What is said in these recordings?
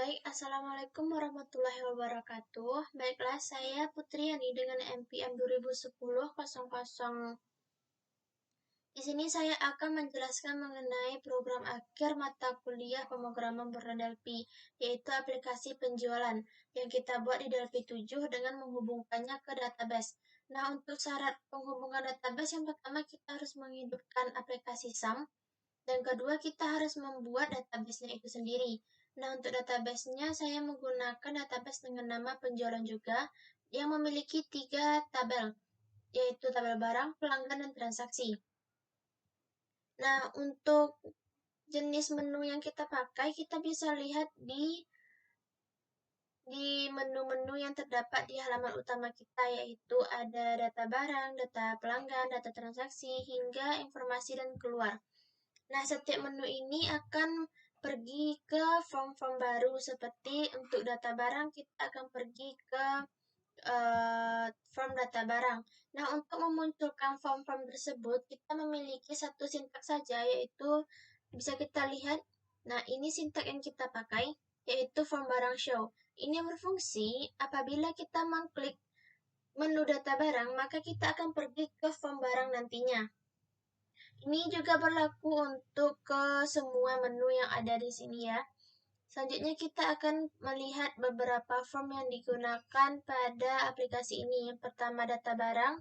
Baik, Assalamualaikum warahmatullahi wabarakatuh. Baiklah, saya Putriani dengan NPM 2010-00. Di sini saya akan menjelaskan mengenai program akhir mata kuliah pemrograman bernada Delphi, yaitu aplikasi penjualan yang kita buat di Delphi 7 dengan menghubungkannya ke database. Nah, untuk syarat penghubungan database, yang pertama kita harus menghidupkan aplikasi SAM, dan kedua kita harus membuat database-nya itu sendiri. Nah, untuk database-nya saya menggunakan database dengan nama penjualan juga, yang memiliki 3 tabel, yaitu tabel barang, pelanggan, dan transaksi. Nah, untuk jenis menu yang kita pakai, kita bisa lihat di menu-menu yang terdapat di halaman utama kita, yaitu ada data barang, data pelanggan, data transaksi, hingga informasi dan keluar. Nah, setiap menu ini akan pergi ke form-form baru, seperti untuk data barang kita akan pergi ke form data barang. Nah, untuk memunculkan form-form tersebut, kita memiliki satu sintak saja, yaitu bisa kita lihat. Nah, ini sintak yang kita pakai, yaitu form barang show. Ini berfungsi apabila kita mengklik menu data barang, maka kita akan pergi ke form barang nantinya. Ini juga berlaku untuk ke semua menu yang ada di sini ya. Selanjutnya kita akan melihat beberapa form yang digunakan pada aplikasi ini. Yang pertama data barang,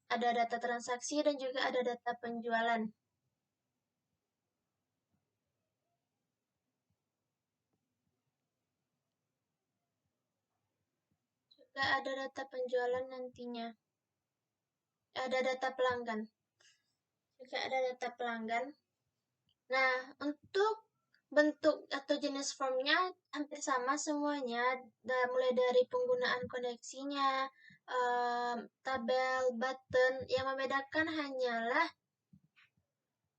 ada data transaksi, dan juga ada data penjualan. Juga ada data penjualan nantinya. Ada data pelanggan. Juga ada data pelanggan. Nah, untuk bentuk atau jenis formnya hampir sama semuanya, mulai dari penggunaan koneksinya, tabel, button. Yang membedakan hanyalah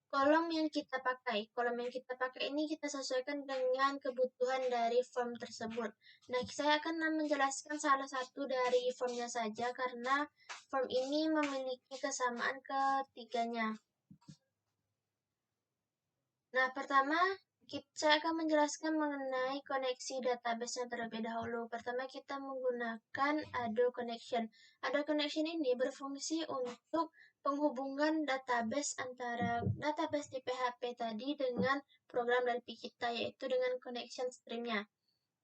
kolom yang kita pakai. Kolom yang kita pakai ini kita sesuaikan dengan kebutuhan dari form tersebut. Nah, saya akan menjelaskan salah satu dari formnya saja karena form ini memiliki kesamaan ketiganya. Nah, pertama, saya akan menjelaskan mengenai koneksi database yang terlebih dahulu. Pertama, kita menggunakan Ado Connection. Ado Connection ini berfungsi untuk penghubungan database antara database di PHP tadi dengan program Delphi kita, yaitu dengan connection stream-nya.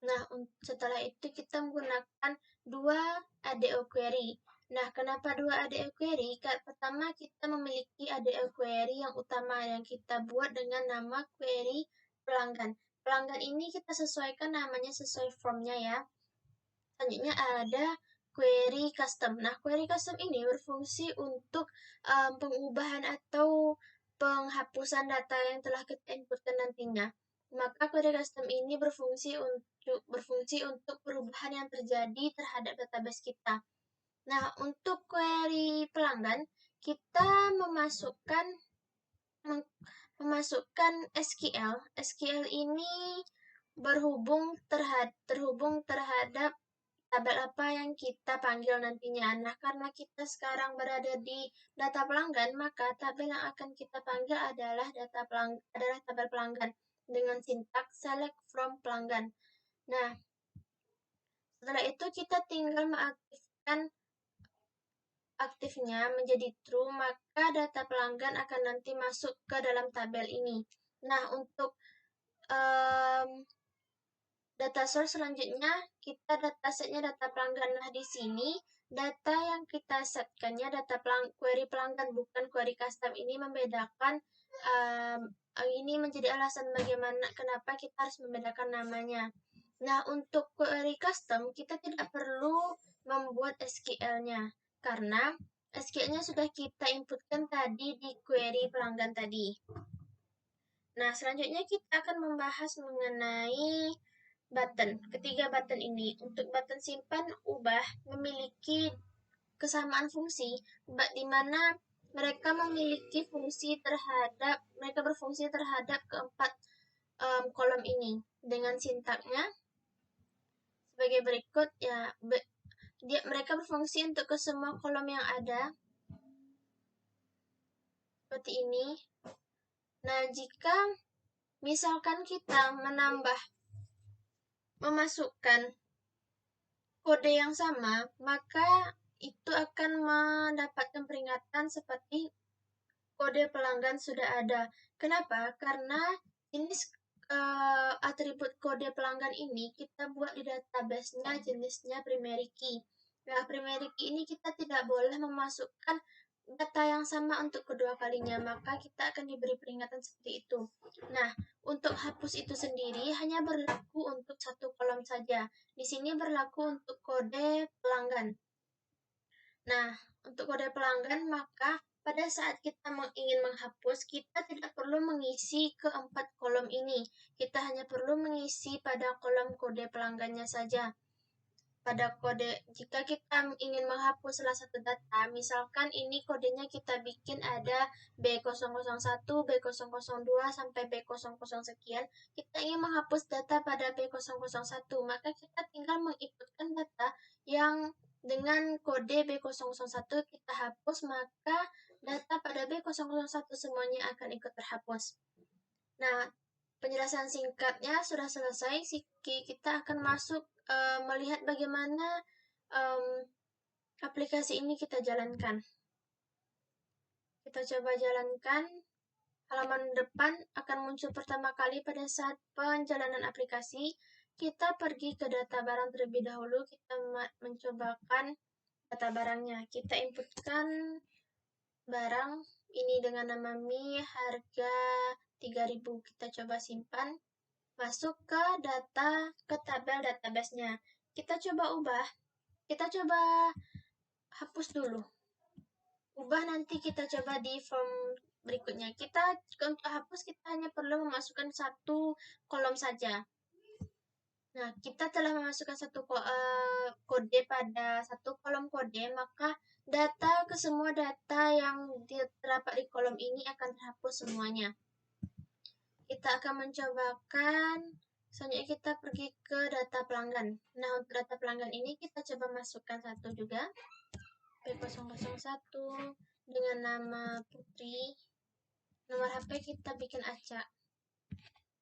Nah, setelah itu kita menggunakan dua ADO query. Nah, kenapa dua ADO query? Pertama, kita memiliki ADO query yang utama yang kita buat dengan nama query pelanggan. Pelanggan ini kita sesuaikan namanya sesuai formnya ya. Selanjutnya ada query custom. Nah, query custom ini berfungsi untuk pengubahan atau penghapusan data yang telah kita inputkan nantinya. Maka query custom ini berfungsi untuk perubahan yang terjadi terhadap database kita. Nah, untuk query pelanggan, kita memasukkan SQL. SQL ini terhubung terhadap tabel apa yang kita panggil nantinya. Nah, karena kita sekarang berada di data pelanggan, maka tabel yang akan kita panggil adalah tabel pelanggan dengan sintaks select from pelanggan. Nah, setelah itu kita tinggal mengaktifkan aktifnya menjadi true, maka data pelanggan akan nanti masuk ke dalam tabel ini. Nah, untuk data source selanjutnya, kita datasetnya data pelanggan. Nah, di sini data yang kita setkannya query pelanggan, bukan query custom. Ini membedakan, ini menjadi alasan bagaimana kenapa kita harus membedakan namanya. Nah, untuk query custom, kita tidak perlu membuat SQL-nya, karena SQL-nya sudah kita inputkan tadi di query pelanggan tadi. Nah, selanjutnya kita akan membahas mengenai button. Ketiga button ini, untuk button simpan ubah memiliki kesamaan fungsi, di mana mereka berfungsi terhadap keempat kolom ini dengan sintaknya sebagai berikut ya. Mereka berfungsi untuk ke semua kolom yang ada seperti ini. Nah, jika Misalkan kita memasukkan kode yang sama, maka itu akan mendapatkan peringatan seperti kode pelanggan sudah ada. Kenapa? Karena jenis atribut kode pelanggan ini kita buat di database-nya jenisnya primary key. Nah, primary key ini kita tidak boleh memasukkan data yang sama untuk kedua kalinya, maka kita akan diberi peringatan seperti itu. Nah, untuk hapus itu sendiri hanya berlaku untuk satu kolom saja. Di sini berlaku untuk kode pelanggan. Nah, untuk kode pelanggan, maka pada saat kita ingin menghapus, kita tidak perlu mengisi keempat kolom ini. Kita hanya perlu mengisi pada kolom kode pelanggannya saja. Pada kode, jika kita ingin menghapus salah satu data, misalkan ini kodenya kita bikin ada B001, B002, sampai B00 sekian, kita ingin menghapus data pada B001, maka kita tinggal menginputkan data yang dengan kode B001 kita hapus, maka data pada B001 semuanya akan ikut terhapus. Nah, penjelasan singkatnya sudah selesai. Kita akan masuk melihat bagaimana aplikasi ini kita jalankan. Kita coba jalankan. Halaman depan akan muncul pertama kali pada saat penjalanan aplikasi. Kita pergi ke data barang terlebih dahulu. Kita mencobakan data barangnya. Kita inputkan barang ini dengan nama Mi, harga 3.000. Kita coba simpan. Masuk ke tabel database-nya. Kita coba ubah. Kita coba hapus dulu. Ubah nanti kita coba di form berikutnya. Untuk hapus kita hanya perlu memasukkan satu kolom saja. Nah, kita telah memasukkan satu kode pada satu kolom kode, maka semua data yang terdapat di kolom ini akan terhapus semuanya. Kita akan mencobakan, selanjutnya kita pergi ke data pelanggan. Nah, untuk data pelanggan ini kita coba masukkan satu juga, P001 dengan nama Putri. Nomor HP kita bikin acak,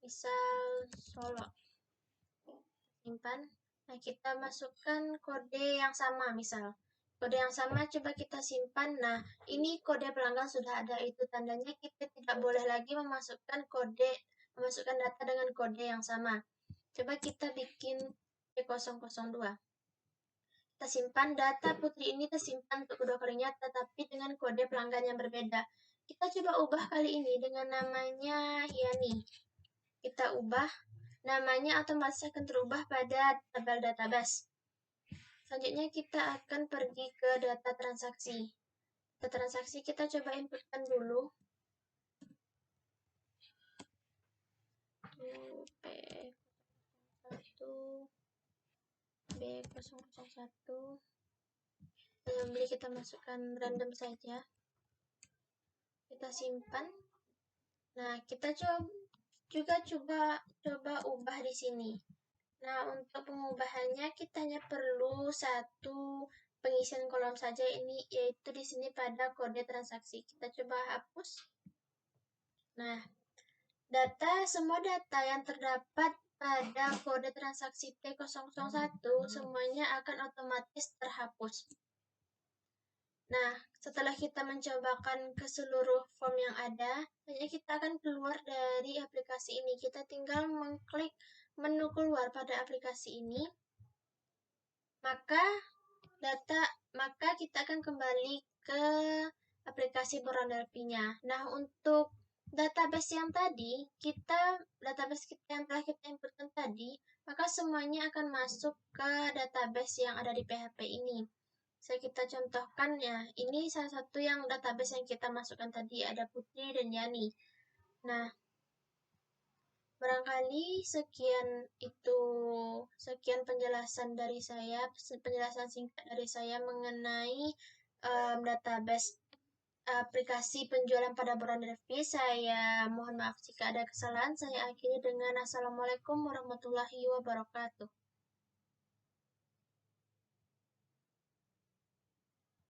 misal Solo. Simpan. Nah, kita masukkan kode yang sama, misal. Kode yang sama coba kita simpan. Nah, ini kode pelanggan sudah ada, itu tandanya kita tidak boleh lagi memasukkan data dengan kode yang sama. Coba kita bikin P002. Kita simpan, data Putri ini tersimpan untuk kedua kalinya, tetapi dengan kode pelanggan yang berbeda. Kita coba ubah kali ini dengan namanya Yani. Kita ubah, namanya otomatis akan terubah pada tabel database. Selanjutnya kita akan pergi ke data transaksi. Data transaksi kita coba inputkan dulu. P1, B001. Yang beli kita masukkan random saja. Kita simpan. Nah, kita coba ubah di sini. Nah, untuk pengubahannya kita hanya perlu satu pengisian kolom saja, ini yaitu di sini pada kode transaksi. Kita coba hapus. Nah, semua data yang terdapat pada kode transaksi T001 semuanya akan otomatis terhapus. Nah, setelah kita mencobakan ke seluruh form yang ada, kita akan keluar dari aplikasi ini. Kita tinggal mengklik menu keluar pada aplikasi ini. Maka kita akan kembali ke aplikasi Borondel-Pi-nya. Nah, untuk database yang yang telah kita inputkan tadi, maka semuanya akan masuk ke database yang ada di PHP ini. Kita contohkan ya, ini salah satu yang database yang kita masukkan tadi, ada Putri dan Yani. Nah, barangkali sekian penjelasan dari saya, penjelasan singkat dari saya mengenai database aplikasi penjualan pada Borondel-Pi. Saya mohon maaf jika ada kesalahan. Saya akhiri dengan Assalamualaikum warahmatullahi wabarakatuh.